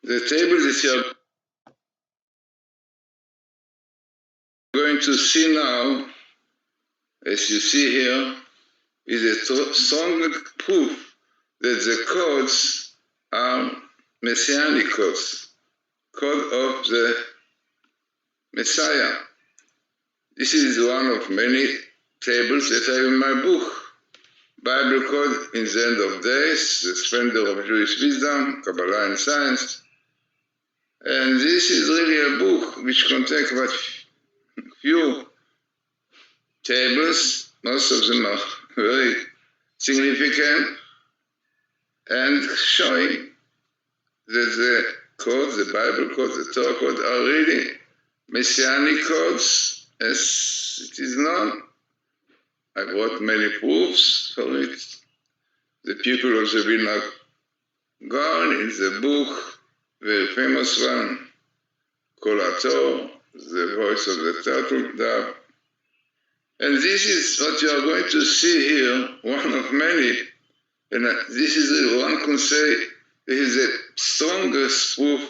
The table that you are going to see now, as you see here, is a strong proof that the codes are Messianic codes, code of the Messiah. This is one of many tables that I have in my book. Bible code in the end of days, the splendor of Jewish wisdom, Kabbalah and science. And this is really a book which contains about few tables. Most of them are very significant and showing that the codes, the Bible codes, the Torah code are really Messianic codes as it is known. I brought many proofs for it. The people of the Vilna Gaon in the book, very famous one, Kol HaTor, the voice of the turtle dove. And this is what you are going to see here, one of many. And this is, one can say, this is the strongest proof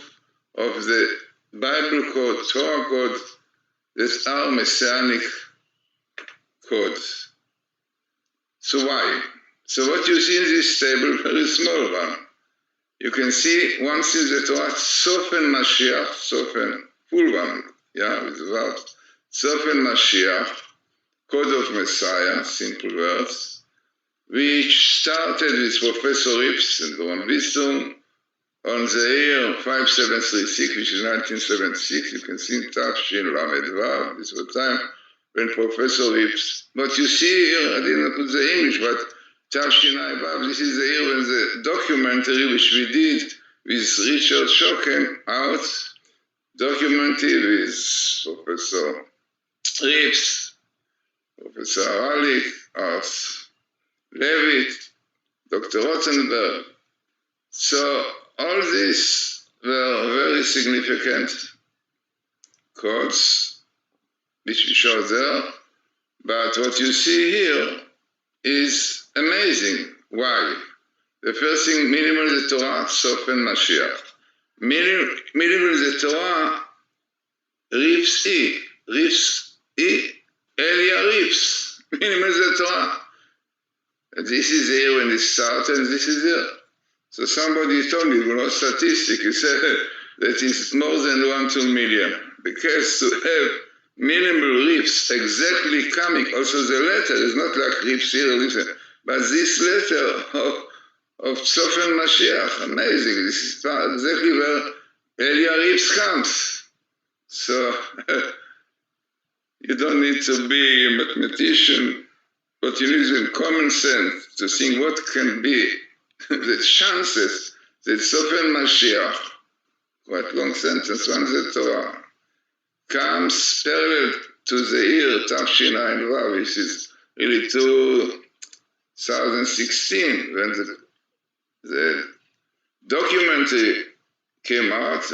of the Bible code, Torah code, that are Messianic codes. So why? So what you see in this table, very small one. You can see one thing that Torah, Sofen Mashiach, Sofen, full one, yeah, with the word, Sofen Mashiach, code of Messiah, simple words, which started with Professor Rips and Ron Wisdom on the year 5736, which is 1976. You can see Tafshin Lamed Vav, this was the time when Professor Rips. But you see here, I didn't put the English, but Tafshin Vav, this is the year when the documentary which we did with Richard Schocken out, documented with Professor Rips, Professor Ali, Ars Levitt, Dr. Rothenberg. So all these were very significant codes which we show there, but what you see here is amazing. Why? The first thing, minimal the Torah, Sofen Mashiach. Minimal the Torah, Rifs E, Elia Rifs, minimal the Torah. And this is here when it started, and this is here. So somebody told me, statistic, he said that it's more than 1 to 1 million. Because to have minimal riffs exactly coming, also the letter is not like riffs here, riffs there, but this letter of Sofen Mashiach, amazing. This is exactly where Elia Riffs comes. So you don't need to be a mathematician, but you need some common sense to think what can be the chances that Sofen Mashiach, quite long sentence, one the Torah, comes parallel to the year Tafshin Vav, which is really 2016, when the documentary came out,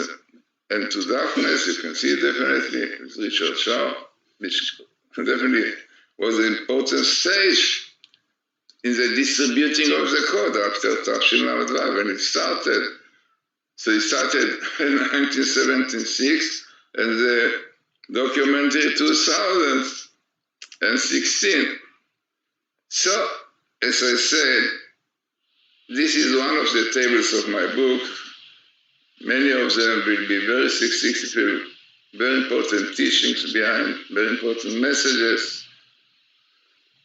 and to darkness, you can see definitely, with Richard Shaw, which definitely was an important stage in the distributing of the code after Tafshin Vav, when it started. So it started in 1976, and the documentary 2016. So, as I said, this is one of the tables of my book. Many of them will be very significant, very important teachings behind, very important messages.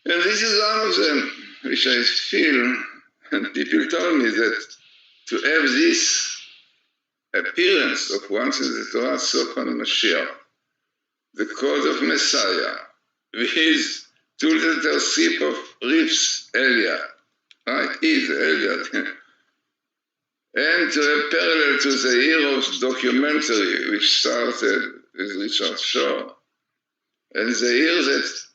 And this is one of them, which I feel, and people told me that to have this appearance of once in the Torah, Sofen Mashiach, the code of Messiah, with his 2 letter slip of Riffs, Elia, right? Is Elia. And to have parallel to the Heroes documentary, which started with Richard Shaw, and the year that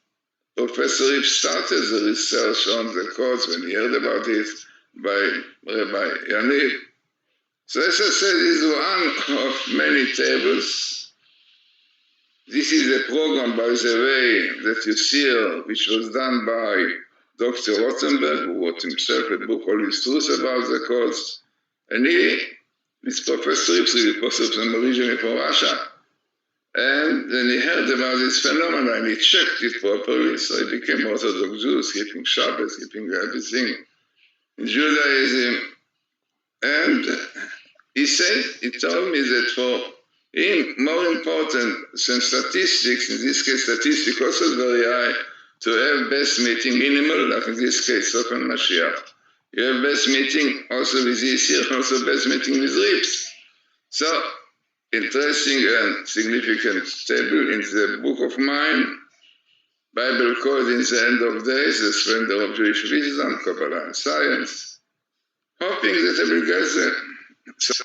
Professor Rips started the research on the codes when he heard about it by Rabbi Yaniv. So as I said, this is one of many tables. This is a program, by the way, that you see here, which was done by Dr. Rothenberg, who wrote himself a book, All His Truth about the codes. And he with Professor Ipsi, Professor originally from Russia. And then he heard about this phenomenon and he checked it properly, so he became Orthodox Jew, keeping Shabbos, keeping everything in Judaism. And he told me that for him, more important than statistics, in this case statistics also very high, to have best meeting minimal, like in this case, Sofan Mashiach. You have best meeting also with Yisir, also best meeting with Rips. So, interesting and significant table in the book of mine, Bible Code in the End of Days, the Splendor of Jewish Wisdom, Kabbalah and Science, hoping that I will get there. So,